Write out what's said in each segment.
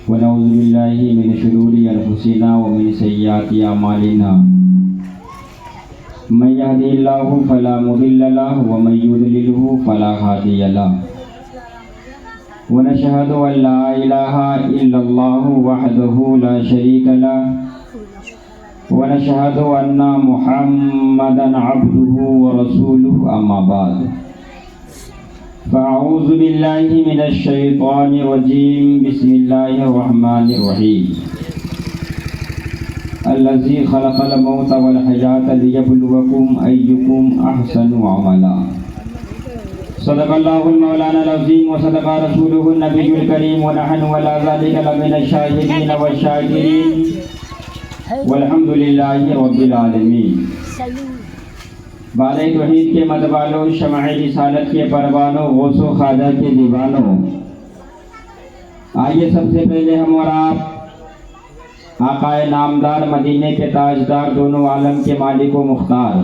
ونعوذ بالله من شرور أنفسنا ومن سيئات أعمالنا من يهده الله فلا مضل له ومن يضلله فلا هادي له ونشهد أن لا إله إلا الله وحده لا شريك له ونشهد أن محمدا عبده ورسوله أما بعد فأعوذ بالله من الشيطان الرجيم بسم الله الرحمن الرحيم الذي خلق الموت والحياة ليبلوكم أيكم أحسن عملا صدق الله المولانا العظيم وصدق رسوله النبي الكريم ونحن على ذلك لمن الشاهدين والشاكرين والحمد لله رب العالمين بالغ توحید کے مدبالوں، شمع رسالت کے پروانوں، غوث و خواجہ کے دیوانوں، آئیے سب سے پہلے ہم اور آپ آقائے نامدار مدینے کے تاجدار دونوں عالم کے مالک و مختار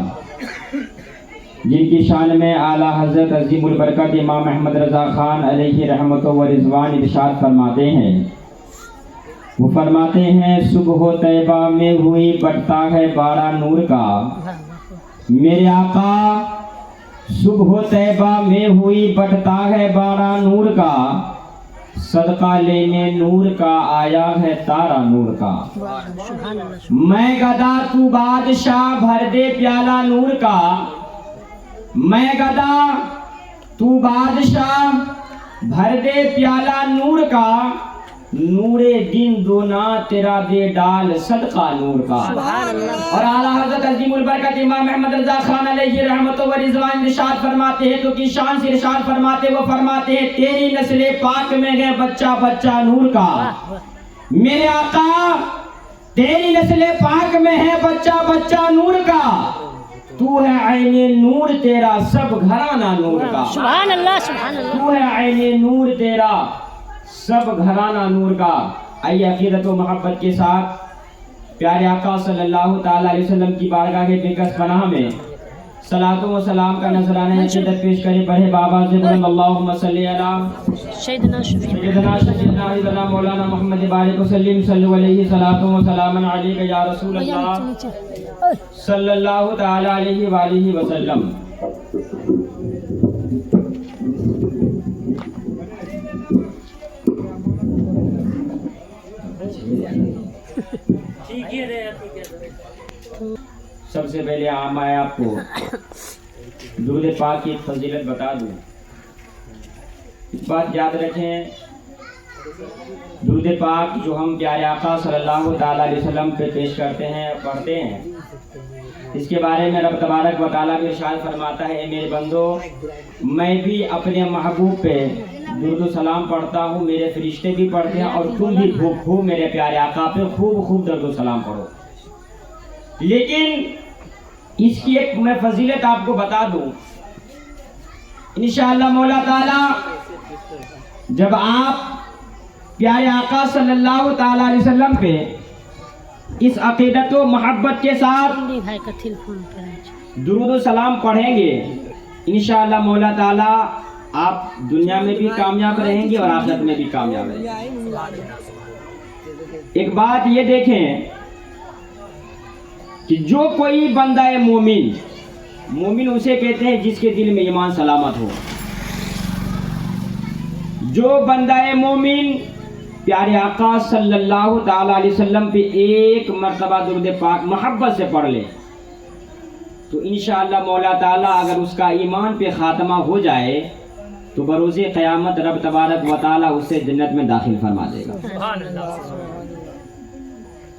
جن کی شان میں اعلیٰ حضرت عظیم البرکت امام احمد رضا خان علیہ رحمت و رضوان ارشاد فرماتے ہیں، وہ فرماتے ہیں صبح طیبہ میں ہوئی بٹتا ہے بارہ نور کا، میرے آقا صبح طیبہ میں ہوئی بٹتا ہے بارہ نور کا، صدقہ لینے نور کا آیا ہے تارا نور کا، میں گدا تو بادشاہ بھر دے پیالہ نور کا، میں گدا تو بادشاہ بھر دے پیالہ نور کا، نور دن دونا تیرا دے ڈال صدقہ نور کا۔ اور اعلیٰ حضرت عظیم البرکت امام احمد رضا خان علیہ رحمت و رضوان ارشاد فرماتے ہیں تو کی شان سے ارشاد فرماتے، وہ فرماتے ہیں تیری نسل پاک میں ہے بچہ بچہ نور کا، میرے آقا تیری نسل پاک میں ہے بچہ بچہ نور کا، تو ہے عین نور تیرا سب گھرانہ نور کا، سبحان اللہ سبحان اللہ، تو ہے عین نور تیرا سب گھرانہ نور کا۔ آئیے عقیدت و محبت کے ساتھ پیارے آقا صلی اللہ تعالیٰ علیہ وسلم کی بارگاہ کے بےکس پناہ میں صلاۃ و سلام کا نذرانہ عقیدت پیش کریں، پڑھے بابا سے بلند اللہم صلی علی سیدنا سیدنا مولانا محمد بارک وسلم صلی علیہ صلاۃ و سلام علیک یا رسول اللہ صلی اللہ تعالیٰ علیہ وآلہ وسلم۔ سب سے پہلے میں آپ کو درود پاک کی فضیلت بتا دوں، اس بات یاد رکھیں، درود پاک جو ہم پیارے آقا صلی اللہ تعالیٰ علیہ وسلم پہ پیش کرتے ہیں پڑھتے ہیں، اس کے بارے میں رب تبارک و تعالیٰ بھی ارشاد فرماتا ہے، اے میرے بندو میں بھی اپنے محبوب پہ درود و سلام پڑھتا ہوں، میرے فرشتے بھی پڑھتے ہیں، اور تم بھی خوب خوب میرے پیارے آقا پہ خوب خوب درود و سلام پڑھو۔ لیکن اس کی ایک میں فضیلت آپ کو بتا دوں، انشاءاللہ مولا تعالیٰ جب آپ پیارے آقا صلی اللہ تعالیٰ علیہ وسلم پہ اس عقیدت و محبت کے ساتھ درود و سلام پڑھیں گے، انشاءاللہ مولا تعالیٰ آپ دنیا میں بھی کامیاب رہیں گے اور آخرت میں بھی کامیاب رہیں گے۔ ایک بات یہ دیکھیں کہ جو کوئی بندہ مومن، مومن اسے کہتے ہیں جس کے دل میں ایمان سلامت ہو، جو بندہ مومن پیارے آقا صلی اللہ تعالیٰ علیہ وسلم پہ ایک مرتبہ درود پاک محبت سے پڑھ لے تو انشاءاللہ مولا تعالیٰ اگر اس کا ایمان پہ خاتمہ ہو جائے تو بروز قیامت رب تبارک و تعالیٰ اسے جنت میں داخل فرما دے گا۔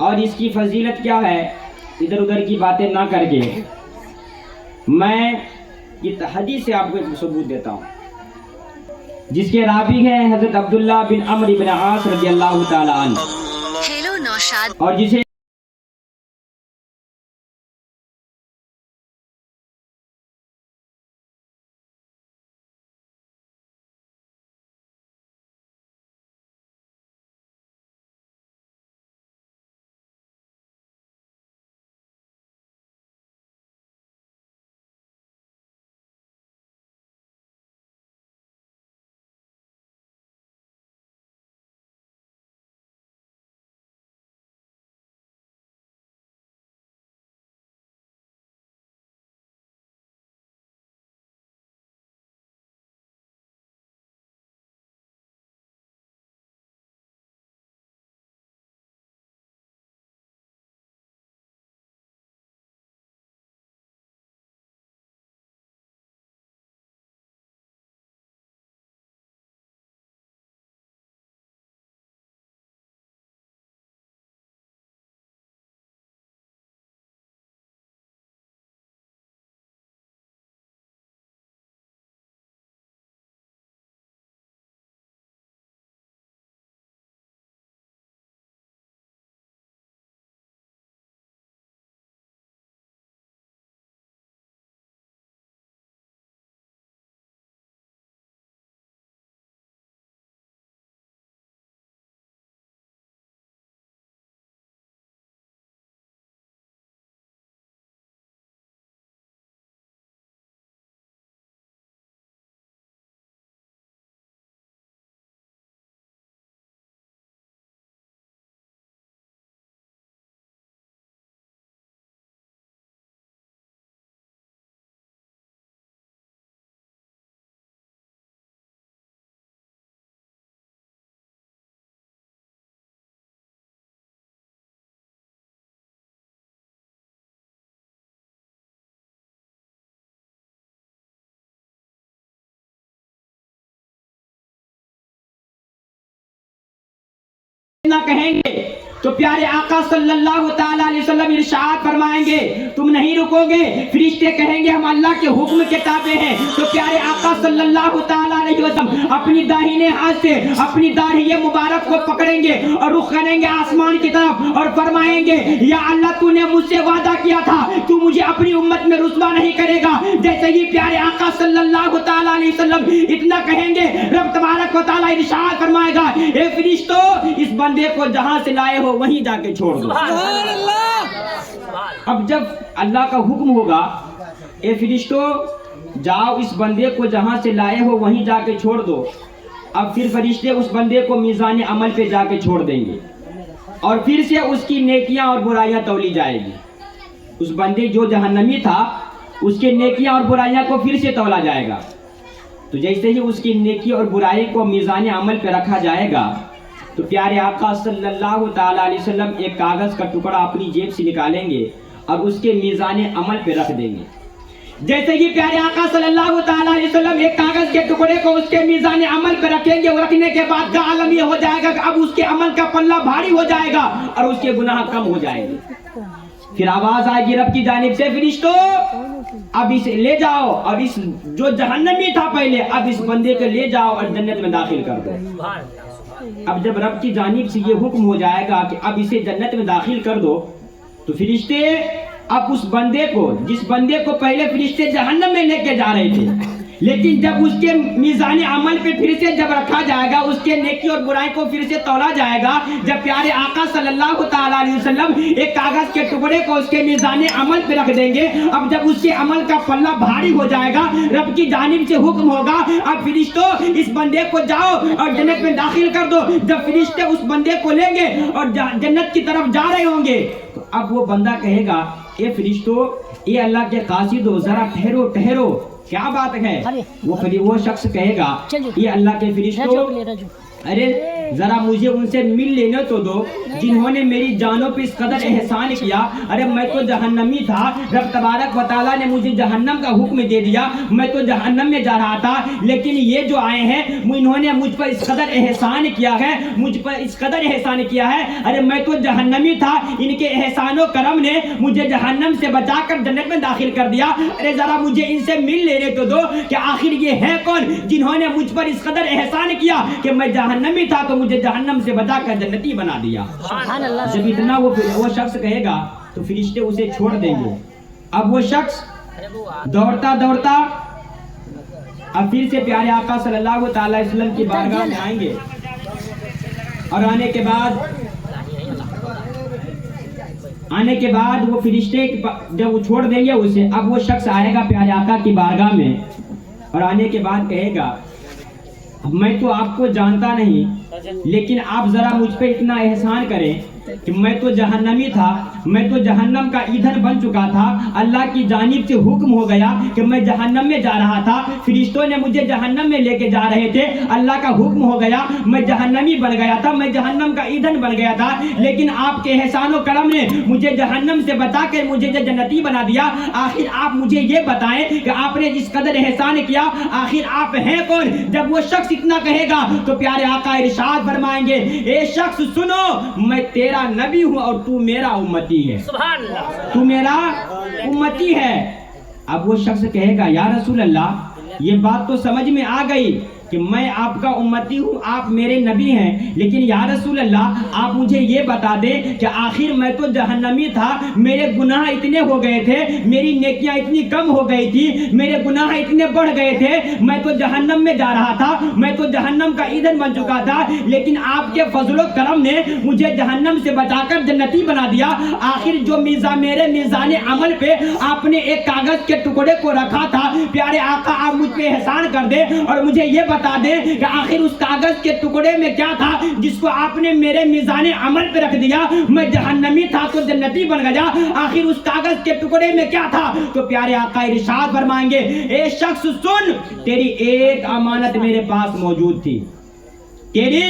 اور اس کی فضیلت کیا ہے، ادھر ادھر کی باتیں نہ کر کے میں یہ حدیث سے آپ کو ایک ثبوت دیتا ہوں، جس کے راوی ہیں حضرت عبداللہ بن عمرو بن عاص رضی اللہ تعالیٰ عنہ، اور جسے نہ کہیں گے تو پیارے آقا صلی اللہ تعالی علیہ وسلم ارشاد فرمائیں گے تم نہیں رکو گے، فرشتے کہیں گے ہم اللہ کے حکم کے تابع ہیں، تو پیارے آقا صلی اللہ تعالی علیہ وسلم اپنی داہنے ہاتھ سے اپنی داڑھی مبارک کو پکڑیں گے اور رخ کریں گے آسمان کی طرف اور فرمائیں گے یا اللہ تو نے مجھ سے وعدہ کیا تھا تو مجھے اپنی امت میں رسوا نہیں کرے گا۔ جیسے ہی پیارے آقا صلی اللہ تعالی علیہ وسلم اتنا کہیں گے، رب تبارک و تعالی ارشاد فرمائے گا اے فرشتوں اس بندے کو جہاں سے لائے ہو وہیں جا کے چھوڑ دو۔ اب جب اللہ کا حکم ہوگا اے فرشتوں جاؤ اس بندے کو جہاں سے لائے ہو وہیں جا کے چھوڑ دو، اب پھر فرشتے اس بندے کو میزان عمل پہ جا کے چھوڑ دیں گے اور پھر سے اس کی نیکیاں اور برائیاں تولی جائے گی۔ اس بندے جو جہنمی تھا اس کے نیکیاں اور برائیاں کو پھر سے تولا جائے گا، تو جیسے ہی اس کی نیکی اور برائی کو میزان عمل پہ رکھا جائے گا تو پیارے آقا صلی اللہ تعالی علیہ وسلم ایک کاغذ کا ٹکڑا اپنی جیب سے نکالیں گے اور اس کے میزان عمل پہ رکھ دیں گے۔ جیسے ہی پیارے آقا صلی اللہ تعالی علیہ وسلم ایک کاغذ کے ٹکڑے کو اس کے میزان عمل پہ رکھیں گے، اور رکھنے کے بعد کا عالم یہ ہو جائے گا کہ اب اس کے عمل کا پلہ بھاری ہو جائے گا اور اس کے گناہ کم ہو جائیں گے۔ پھر آواز آئے گی رب کی جانب سے فرشتوں اب اسے لے جاؤ اور اس جو جہنمی تھا پہلے اب اس بندے کو لے جاؤ اور جنت میں داخل کر دو۔ اب جب رب کی جانب سے یہ حکم ہو جائے گا کہ اب اسے جنت میں داخل کر دو تو فرشتے اب اس بندے کو جس بندے کو پہلے فرشتے جہنم میں لے کے جا رہے تھے لیکن جب اس کے میزان عمل پہ پھر سے جب رکھا جائے گا اس کے نیکی اور برائی کو پھر سے تولا جائے گا، جب پیارے آقا صلی اللہ تعالی علیہ وسلم ایک کاغذ کے ٹکڑے کو اس کے میزان عمل پہ رکھ دیں گے، اب جب اس کے عمل کا پلہ بھاری ہو جائے گا رب کی جانب سے حکم ہوگا اب فرشتوں اس بندے کو جاؤ اور جنت میں داخل کر دو۔ جب فرشتے اس بندے کو لیں گے اور جنت کی طرف جا رہے ہوں گے تو اب وہ بندہ کہے گا اے فرشتوں اے اللہ کے قاصدو ذرا ٹھہرو ٹھہرو کیا بات ہے؟ وہ شخص کہے گا یہ اللہ کے فرشتوں ارے ذرا مجھے ان سے مل لینے تو دو جنہوں نے میری جانوں پہ اس قدر احسان کیا۔ ارے میں تو جہنمی تھا، رب تبارک و تعالیٰ نے مجھے جہنم کا حکم دے دیا، میں تو جہنم میں جا رہا تھا لیکن یہ جو آئے ہیں انہوں نے مجھ پر اس قدر احسان کیا ہے، مجھ پر اس قدر احسان کیا ہے، ارے میں تو جہنمی تھا ان کے احسان و کرم نے مجھے جہنم سے بچا کر جنت میں داخل کر دیا۔ ارے ذرا مجھے ان سے مل لینے تو دو کہ آخر یہ ہے کون جنہوں نے مجھ پر اس قدر احسان کیا کہ میں جہنمی تھا تو مجھے جہنم سے بچا کر جنتی بنا دیا۔ جب اتنا وہ شخص کہے گا تو فرشتے اسے چھوڑ دیں گے۔ اب وہ شخص دوڑتا دوڑتا اب پھر سے پیارے آقا صلی اللہ تعالی علیہ وسلم کی بارگاہ میں آئیں گے اور آنے کے بعد وہ فرشتے جب وہ چھوڑ دیں گے اسے اب وہ شخص آئے گا پیارے آقا کی بارگاہ میں اور آنے کے بعد کہے گا میں تو آپ کو جانتا نہیں لیکن آپ ذرا مجھ پہ اتنا احسان کریں کہ میں تو جہنمی تھا، میں تو جہنم کا ایندھن بن چکا تھا، اللہ کی جانب سے حکم ہو گیا کہ میں جہنم میں جا رہا تھا، فرشتوں نے مجھے جہنم میں لے کے جا رہے تھے، اللہ کا حکم ہو گیا میں جہنمی بن گیا تھا، میں جہنم کا ایندھن بن گیا تھا، لیکن آپ کے احسان و کرم نے مجھے جہنم سے بچا کے مجھے جنتی بنا دیا۔ آخر آپ مجھے یہ بتائیں کہ آپ نے جس قدر احسان کیا آخر آپ ہیں کون؟ جب وہ شخص اتنا کہے گا تو پیارے آقا ارشاد فرمائیں گے اے شخص سنو میں تیرا نبی ہوں اور تو میرا امتی ہے، تو میرا امتی ہے۔ اب وہ شخص کہے گا یا رسول اللہ یہ بات تو سمجھ میں آ گئی کہ میں آپ کا امتی ہوں، آپ میرے نبی ہیں، لیکن یا رسول اللہ آپ مجھے یہ بتا دیں کہ آخر میں تو جہنمی تھا، میرے گناہ اتنے ہو گئے تھے، میری نیکیاں اتنی کم ہو گئی تھی، میرے گناہ اتنے بڑھ گئے تھے، میں تو جہنم میں جا رہا تھا، میں تو جہنم کا ایندھن بن چکا تھا، لیکن آپ کے فضل و کرم نے مجھے جہنم سے بچا کر جنتی بنا دیا۔ آخر جو میرے میزان عمل پہ آپ نے ایک کاغذ کے ٹکڑے کو رکھا تھا، پیارے آقا آپ مجھ پہ احسان کر دیں اور مجھے یہ بتا دیں کہ آخر اس کاغذ کے ٹکڑے میں کیا تھا جس کو آپ نے میرے میزان عمل پہ رکھ دیا، میں جہنمی تھا تو جنتی بن گیا، آخر اس کاغذ کے ٹکڑے میں کیا تھا؟ تو پیارے آقا ارشاد فرمائیں گے اے شخص سن تیری ایک امانت میرے پاس موجود تھی، تیری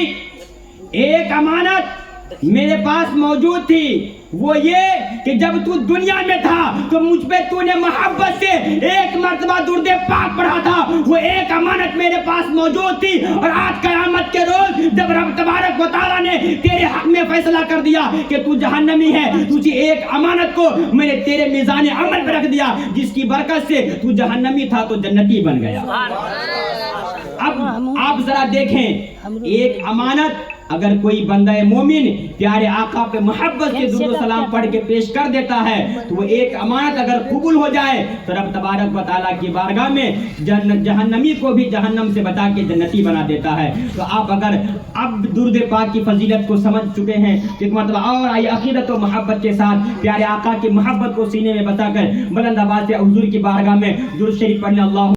ایک امانت میرے پاس موجود تھی، وہ یہ کہ جب تو دنیا میں تھا تو مجھ پہ تو نے محبت سے ایک مرتبہ درود پاک پڑھا تھا. وہ ایک امانت میرے پاس موجود تھی, اور آج قیامت کے روز جب رب تبارک و تعالیٰ نے تیرے حق میں فیصلہ کر دیا کہ تو جہنمی ہے, تجھے ایک امانت کو میں نے تیرے میزان عمل پہ رکھ دیا, جس کی برکت سے تو جہنمی تھا تو جنتی بن گیا. اب آپ ذرا دیکھیں, ایک امانت اگر کوئی بندہ مومن پیارے آقا پہ محبت سے درود و سلام پڑھ کے پیش کر دیتا ہے تو وہ ایک امانت اگر قبول ہو جائے تو رب تبارک و تعالیٰ کی بارگاہ میں جہنمی کو بھی جہنم سے بچا کے جنتی بنا دیتا ہے. تو آپ اگر اب درود پاک کی فضیلت کو سمجھ چکے ہیں تو ایک مرتبہ اور آئیے عقیدت و محبت کے ساتھ پیارے آقا کی محبت کو سینے میں بچا کر بلند آواز سے حضور کی بارگاہ میں درود شریف پڑھنے. اللہ